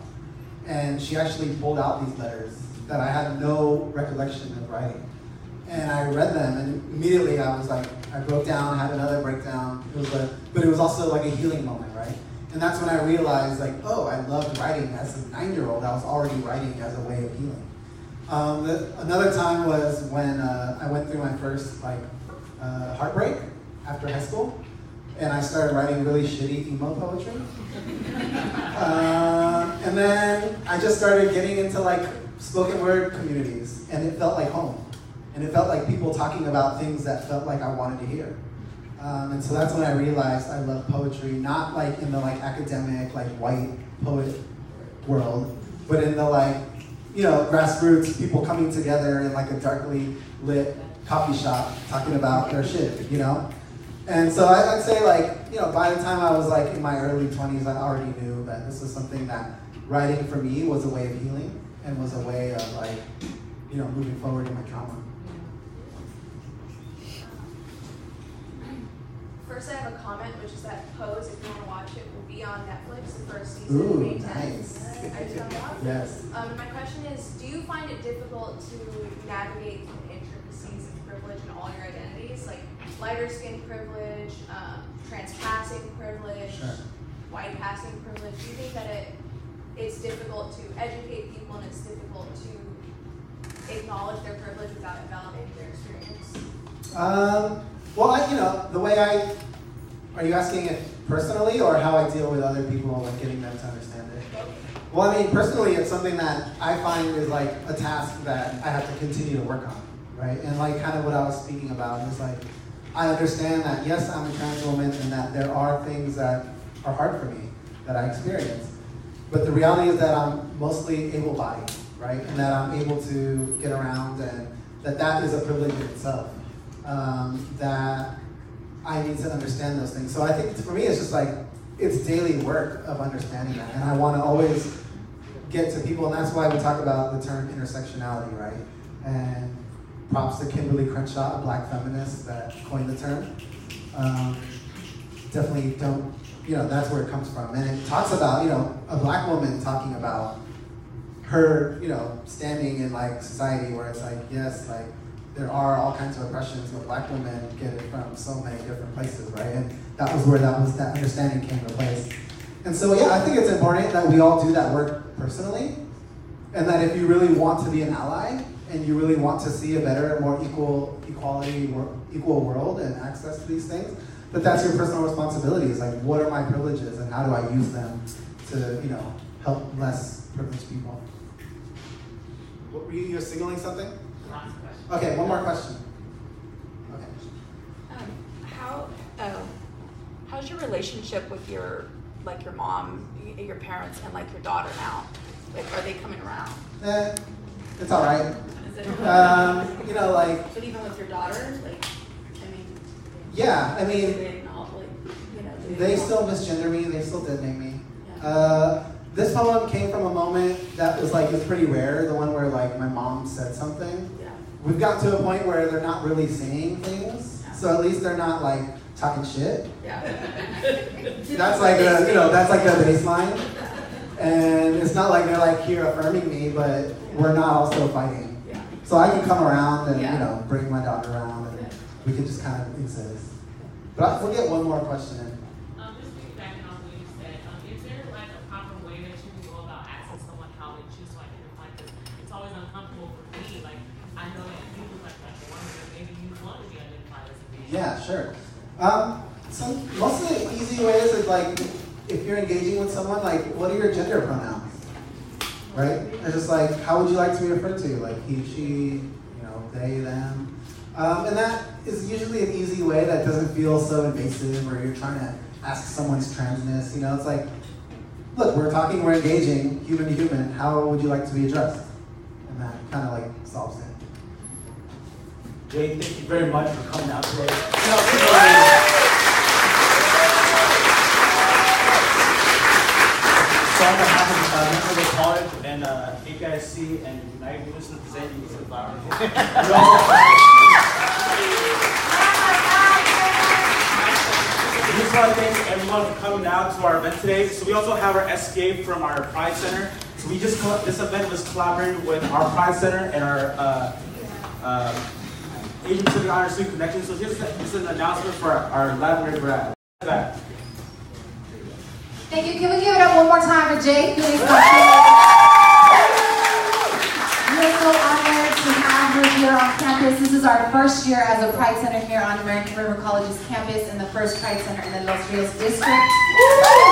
And she actually pulled out these letters that I had no recollection of writing. And I read them, and immediately I was like, I broke down, had another breakdown. But it was also like a healing moment, right? And that's when I realized, like, oh, I loved writing as a 9-year-old. I was already writing as a way of healing. Another time was when I went through my first heartbreak after high school, and I started writing really shitty emo poetry. And then I just started getting into spoken word communities, and it felt like home. And it felt like people talking about things that felt like I wanted to hear. And so that's when I realized I love poetry, not in the academic, white poet world, but in the grassroots, people coming together in a darkly lit coffee shop talking about their shit, And so I'd say by the time I was in my early 20s, I already knew that this was something that writing for me was a way of healing and was a way of moving forward in my trauma. First, I have a comment, which is that Pose, if you want to watch it, will be on Netflix the first season, Ooh, May 10th. nice. I just found out. Yes. My question is, do you find it difficult to navigate the intricacies of privilege in all your identities, like lighter skin privilege, trans-passing privilege, Sure. white-passing privilege? Do you think that it's difficult to educate people and it's difficult to acknowledge their privilege without invalidating their experience? Well, the way are you asking it personally or how I deal with other people and getting them to understand it? Well, personally, it's something that I find is a task that I have to continue to work on, right? And kind of what I was speaking about is I understand that, yes, I'm a trans woman and that there are things that are hard for me that I experience. But the reality is that I'm mostly able-bodied, right? And that I'm able to get around and that is a privilege in itself. That I need to understand those things. So I think for me, it's just it's daily work of understanding that. And I want to always get to people, and that's why we talk about the term intersectionality, right? And props to Kimberly Crenshaw, a black feminist that coined the term. Definitely don't, that's where it comes from. And it talks about, a black woman talking about her, standing in society where it's yes, there are all kinds of oppressions, but black women get it from so many different places, right? And that was where that understanding came to place. And so, yeah, I think it's important that we all do that work personally, and that if you really want to be an ally, and you really want to see a better, more equal world and access to these things, that's your personal responsibility. Is what are my privileges, and how do I use them to, help less privileged people? What were you signaling something? Okay, one more question. Okay. How's your relationship with your mom, your parents, and your daughter now? Are they coming around? It's all right. Is it? But even with your daughter, Yeah, they still misgender me. They still dead name me. Yeah. This poem came from a moment that was it's pretty rare. The one where my mom said something. Yeah. We've got to a point where they're not really saying things, so at least they're not talking shit. Yeah. That's that's the baseline, and it's not they're here affirming me, but we're not also fighting. Yeah. So I can come around and Yeah. bring my daughter around, and we can just kind of exist. But we'll get one more question in. Just piggybacking on what you said, is there a proper way that you can go about asking someone how they choose to identify? Because it's always uncomfortable for me. I know that you look like a woman, but maybe you want to be identified as a man. Yeah, sure. So most of the easy ways is if you're engaging with someone, what are your gender pronouns? Right? It's just how would you like to be referred to? He, she, they, them. And that is usually an easy way that doesn't feel so invasive or you're trying to ask someone's transness. It's look, we're talking, we're engaging, human to human. How would you like to be addressed? And that kind of solves it. Jay, thank you very much for coming out today. So on behalf of members of the college and APIC and United Unison of Present Use of Flowers, we just want to thank everyone for coming out to our event today. So we also have our escape from our Pride Center. So this event was collaborated with our Pride Center and our Asian Pacific Honor Student Connection. So here's an announcement for our Latin grad. Thank you. Can we give it up one more time for Jay Phoenix? We're so honored to have her here on campus. This is our first year as a Pride Center here on American River College's campus in the first Pride Center in the Los Rios district.